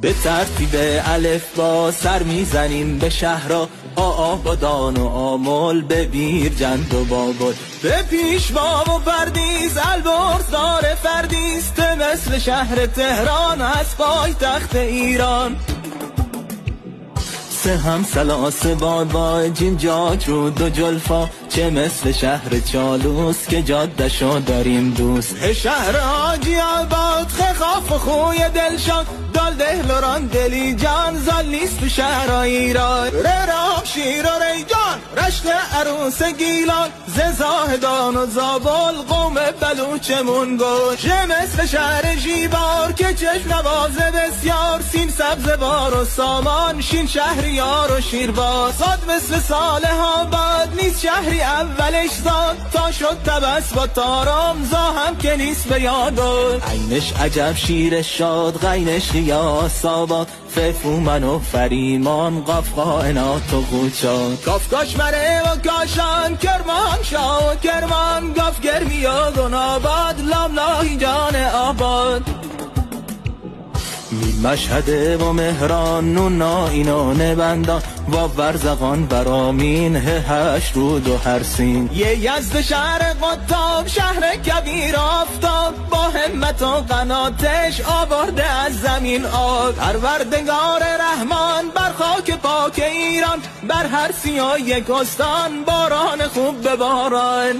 به ترتیب الف با سر میزنیم به شهرها، آبادان و آمل، به بیرجند و بابل. به پیشوا و پردیس البرز داره فردیست، مثل شهر تهران از پایتخت ایران. سه هم سلاس بابا جینجاج رود و جلفا، چه مثل شهر چالوس که جاده شو داریم دوست. شهر حاجی آباد خاف و خوی دلشان، دال دهلوران دلی جان زال نیست تو شهر ایران. رام شیر و ریجان رشت عروس گیلان، زاهدان و زابل قوم بلوچمون گوش. چه مثل شهر جیبار که چشم نواز بسیار، سین سبز بار و سامان شین شهریار و شیرباز. صاد مثل صالح آباد نیست شهری اولش زاد، تا شد تبس با تارام زا هم که نیست به یادون. عینش عجب شیر شاد غینش قیاس آباد، ففومن و فریمان قاف قائنات و قوچان. کافکاش مره و کاشان کرمان شاه و کرمان، گاف گرمی و دون آباد لاملاهی جان آباد. مشهد و مهران و ناینان بندان، و ورزقان برامین هشت رود و هر سین. یه یزد شهر قطاب شهر کبیر آفتاب، با همت و قناتش آورده از زمین آب. پروردگار رحمان بر خاک پاک ایران، بر هر سیاه یک استان باران خوب بباران.